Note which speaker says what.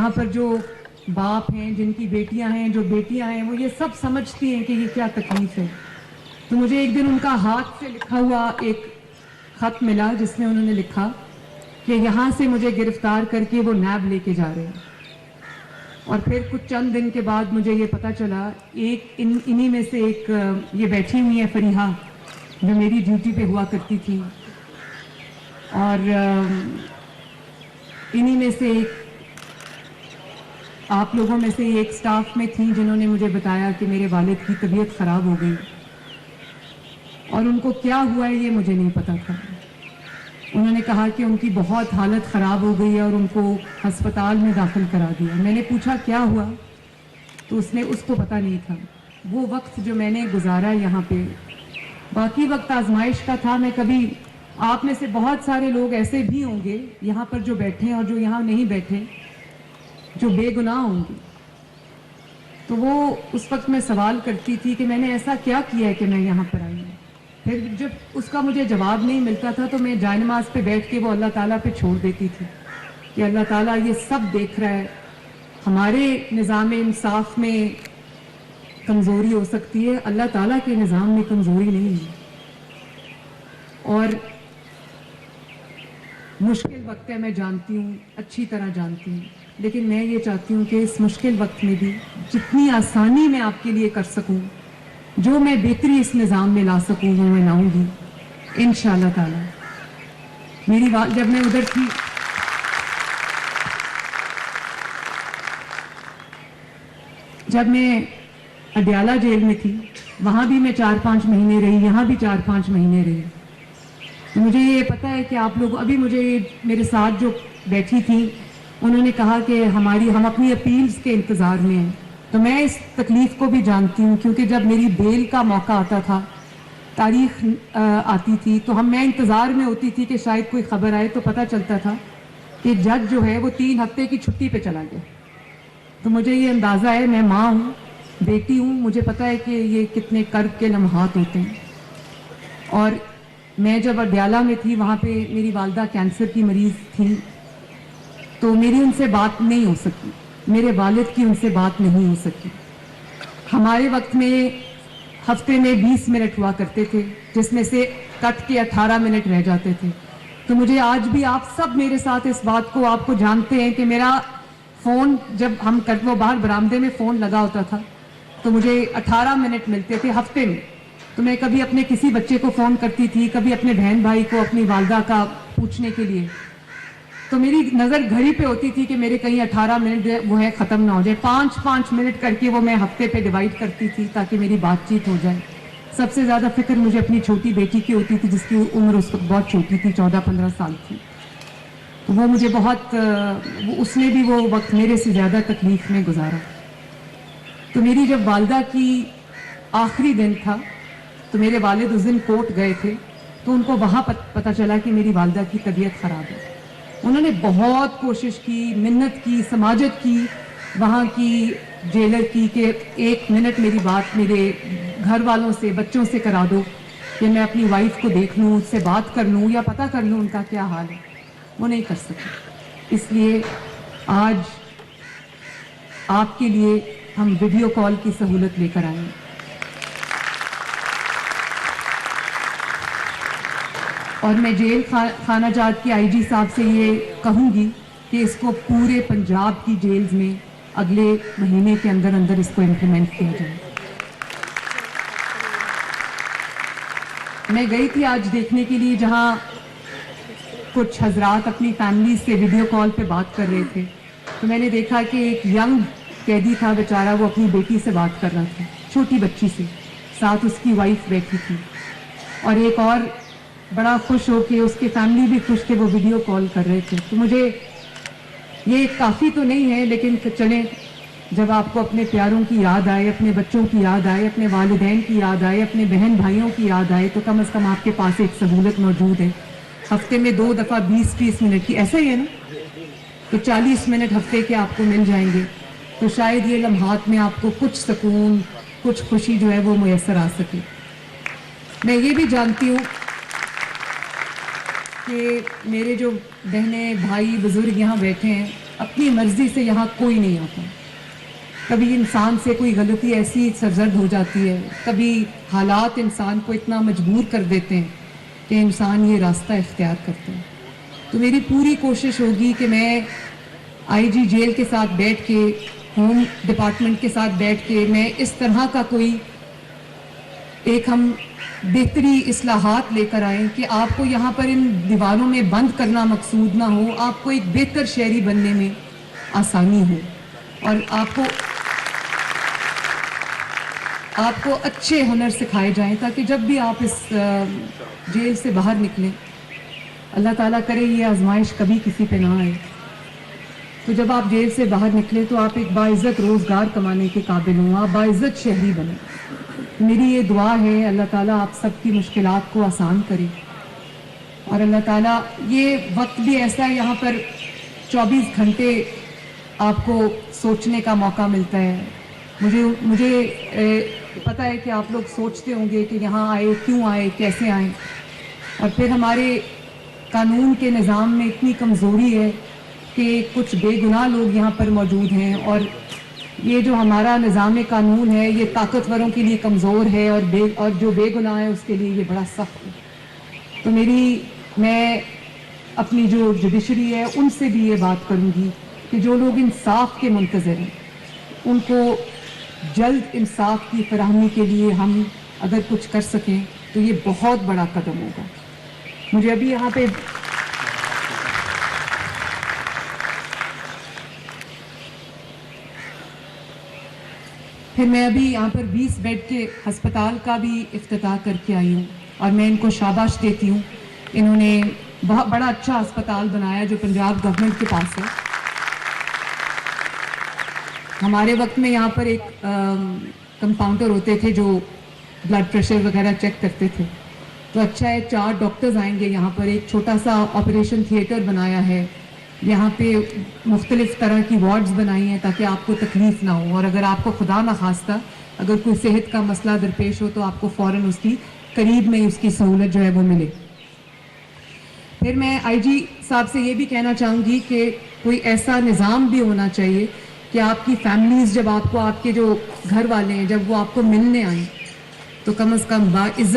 Speaker 1: یہاں پر جو باپ ہیں جن کی بیٹیاں ہیں جو بیٹیاں ہیں وہ یہ سب سمجھتی ہیں کہ یہ کیا تکلیف ہے. تو مجھے ایک دن ان کا ہاتھ سے لکھا ہوا ایک خط ملا جس میں انہوں نے لکھا کہ یہاں سے مجھے گرفتار کر کے وہ نیب لے کے جا رہے ہیں. اور پھر کچھ چند دن کے بعد مجھے یہ پتا چلا انہی میں سے ایک یہ بیٹھی ہوئی ہے فریحہ جو میری ڈیوٹی پہ ہوا کرتی تھی, اور انہی میں سے ایک آپ لوگوں میں سے ایک سٹاف میں تھی جنہوں نے مجھے بتایا کہ میرے والد کی طبیعت خراب ہو گئی, اور ان کو کیا ہوا ہے یہ مجھے نہیں پتا تھا. انہوں نے کہا کہ ان کی بہت حالت خراب ہو گئی ہے اور ان کو ہسپتال میں داخل کرا دیا. میں نے پوچھا کیا ہوا, تو اس کو پتہ نہیں تھا. وہ وقت جو میں نے گزارا یہاں پہ باقی وقت آزمائش کا تھا. میں کبھی آپ میں سے بہت سارے لوگ ایسے بھی ہوں گے یہاں پر جو بیٹھے ہیں اور جو یہاں نہیں بیٹھے جو بے گناہ ہوں گے, تو وہ اس وقت میں سوال کرتی تھی کہ میں نے ایسا کیا کیا ہے کہ میں یہاں پر آئی ہوں. پھر جب اس کا مجھے جواب نہیں ملتا تھا تو میں جائے نماز پہ بیٹھ کے وہ اللہ تعالیٰ پہ چھوڑ دیتی تھی کہ اللہ تعالیٰ یہ سب دیکھ رہا ہے. ہمارے نظام انصاف میں کمزوری ہو سکتی ہے, اللہ تعالیٰ کے نظام میں کمزوری نہیں ہے. اور مشکل وقت ہے, میں جانتی ہوں, اچھی طرح جانتی ہوں, لیکن میں یہ چاہتی ہوں کہ اس مشکل وقت میں بھی جتنی آسانی میں آپ کے لیے کر سکوں, جو میں بہتری اس نظام میں لا سکوں وہ میں لاؤں گی انشاءاللہ تعالی. جب میں ادھر تھی جب میں اڈیالہ جیل میں تھی وہاں بھی میں 4-5 مہینے رہی, یہاں بھی 4-5 مہینے رہی. مجھے یہ پتہ ہے کہ آپ لوگ ابھی مجھے میرے ساتھ جو بیٹھی تھی انہوں نے کہا کہ ہم اپنی اپیلز کے انتظار میں ہیں. تو میں اس تکلیف کو بھی جانتی ہوں کیونکہ جب میری بیل کا موقع آتا تھا, تاریخ آتی تھی, تو میں انتظار میں ہوتی تھی کہ شاید کوئی خبر آئے. تو پتہ چلتا تھا کہ جج جو ہے وہ 3 ہفتے کی چھٹی پہ چلا گیا. تو مجھے یہ اندازہ ہے, میں ماں ہوں, بیٹی ہوں, مجھے پتہ ہے کہ یہ کتنے کرب کے لمحات ہوتے ہیں. اور میں جب اڈیالہ میں تھی وہاں پہ میری والدہ کینسر کی مریض تھی, تو میری ان سے بات نہیں ہو سکی, میرے والد کی ان سے بات نہیں ہو سکی. ہمارے وقت میں ہفتے میں 20 منٹ ہوا کرتے تھے جس میں سے کٹ کے 18 منٹ رہ جاتے تھے. تو مجھے آج بھی آپ سب میرے ساتھ اس بات کو آپ کو جانتے ہیں کہ میرا فون جب وہ باہر برآمدے میں فون لگا ہوتا تھا تو مجھے 18 منٹ ملتے تھے ہفتے میں. تو میں کبھی اپنے کسی بچے کو فون کرتی تھی, کبھی اپنے بہن بھائی کو, اپنی والدہ کا پوچھنے کے لیے. تو میری نظر گھڑی پہ ہوتی تھی کہ میرے کہیں 18 منٹ وہ ہے ختم نہ ہو جائے. 5-5 منٹ کر کے وہ میں ہفتے پہ ڈیوائڈ کرتی تھی تاکہ میری بات چیت ہو جائے. سب سے زیادہ فکر مجھے اپنی چھوٹی بیٹی کی ہوتی تھی جس کی عمر اس وقت بہت چھوٹی تھی, 14-15 سال کی. تو وہ مجھے بہت اس نے بھی وہ وقت میرے سے زیادہ تکلیف میں گزارا. تو میری جب والدہ کی آخری دن تھا تو میرے والد اس دن کوٹ گئے تھے, تو ان کو وہاں پتہ چلا کہ میری والدہ کی طبیعت خراب ہے. انہوں نے بہت کوشش کی, منت کی, سماجت کی وہاں کی جیلر کی کہ 1 منٹ میری بات میرے گھر والوں سے, بچوں سے کرا دو کہ میں اپنی وائف کو دیکھ لوں, اس سے بات کر لوں یا پتہ کر لوں ان کا کیا حال ہے. وہ نہیں کر سکے. اس لیے آج آپ کے لیے ہم ویڈیو کال کی سہولت لے کر آئے. اور میں جیل خانہ جات کے IG صاحب سے یہ کہوں گی کہ اس کو پورے پنجاب کی جیلز میں اگلے مہینے کے اندر اس کو امپلیمنٹ کیا جائے. میں گئی تھی آج دیکھنے کے لیے جہاں کچھ حضرات اپنی فیملی سے ویڈیو کال پہ بات کر رہے تھے. تو میں نے دیکھا کہ ایک ینگ قیدی تھا بیچارہ, وہ اپنی بیٹی سے بات کر رہا تھا, چھوٹی بچی سے, ساتھ اس کی وائف بیٹھی تھی. اور ایک اور بڑا خوش ہو کے, اس کی فیملی بھی خوش کہ وہ ویڈیو کال کر رہے تھے. تو مجھے یہ کافی تو نہیں ہے, لیکن چلیں, جب آپ کو اپنے پیاروں کی یاد آئے, اپنے بچوں کی یاد آئے, اپنے والدین کی یاد آئے, اپنے بہن بھائیوں کی یاد آئے, تو کم از کم آپ کے پاس ایک سہولت موجود ہے. ہفتے میں 2 دفعہ 20-30 منٹ کی, ایسا ہی ہے نا, تو 40 منٹ ہفتے کے آپ کو مل جائیں گے. تو شاید یہ لمحات میں آپ کو کچھ سکون, کچھ خوشی جو ہے وہ میسر آ سکے. میں یہ بھی جانتی ہوں کہ میرے جو بہنیں بھائی بزرگ یہاں بیٹھے ہیں, اپنی مرضی سے یہاں کوئی نہیں آتا. کبھی انسان سے کوئی غلطی ایسی سرزد ہو جاتی ہے, کبھی حالات انسان کو اتنا مجبور کر دیتے ہیں کہ انسان یہ راستہ اختیار کرتا ہے. تو میری پوری کوشش ہوگی کہ میں آئی جی جیل کے ساتھ بیٹھ کے, ہوم ڈپارٹمنٹ کے ساتھ بیٹھ کے, میں اس طرح کا کوئی ایک ہم بہتری اصلاحات لے کر آئیں کہ آپ کو یہاں پر ان دیواروں میں بند کرنا مقصود نہ ہو, آپ کو ایک بہتر شہری بننے میں آسانی ہو, اور آپ کو اچھے ہنر سکھائے جائیں تاکہ جب بھی آپ اس جیل سے باہر نکلیں, اللہ تعالیٰ کرے یہ آزمائش کبھی کسی پہ نہ آئے, تو جب آپ جیل سے باہر نکلیں تو آپ ایک باعزت روزگار کمانے کے قابل ہوں, آپ باعزت شہری بنیں. میری یہ دعا ہے اللہ تعالیٰ آپ سب کی مشکلات کو آسان کرے, اور اللہ تعالیٰ یہ وقت بھی ایسا ہے یہاں پر 24 گھنٹے آپ کو سوچنے کا موقع ملتا ہے. مجھے پتہ ہے کہ آپ لوگ سوچتے ہوں گے کہ یہاں آئے, کیوں آئے, کیسے آئیں, اور پھر ہمارے قانون کے نظام میں اتنی کمزوری ہے کہ کچھ بے گناہ لوگ یہاں پر موجود ہیں, اور یہ جو ہمارا نظام قانون ہے یہ طاقتوروں کے لیے کمزور ہے, اور جو بے گناہ ہے اس کے لیے یہ بڑا سخت ہے. تو میں اپنی جو جوڈیشری ہے ان سے بھی یہ بات کروں گی کہ جو لوگ انصاف کے منتظر ہیں ان کو جلد انصاف کی فراہمی کے لیے ہم اگر کچھ کر سکیں تو یہ بہت بڑا قدم ہوگا. مجھے ابھی یہاں پہ پھر میں ابھی یہاں پر 20 بیڈ کے ہسپتال کا بھی افتتاح کر کے آئی ہوں, اور میں ان کو شاباش دیتی ہوں. انہوں نے بہت بڑا اچھا ہسپتال بنایا جو پنجاب گورنمنٹ کے پاس ہے. ہمارے وقت میں یہاں پر ایک کمپاؤنڈر ہوتے تھے جو بلڈ پریشر وغیرہ چیک کرتے تھے, تو اچھا ہے 4 ڈاکٹرز آئیں گے یہاں پر. ایک چھوٹا سا آپریشن تھیٹر بنایا ہے یہاں پہ, مختلف طرح کی وارڈز بنائی ہیں تاکہ آپ کو تکلیف نہ ہو, اور اگر آپ کو خدا نخواستہ اگر کوئی صحت کا مسئلہ درپیش ہو تو آپ کو فوراً اس کی قریب میں اس کی سہولت جو ہے وہ ملے. پھر میں آئی جی صاحب سے یہ بھی کہنا چاہوں گی کہ کوئی ایسا نظام بھی ہونا چاہیے کہ آپ کی فیملیز جب آپ کو, آپ کے جو گھر والے ہیں جب وہ آپ کو ملنے آئیں تو کم از کم باعزت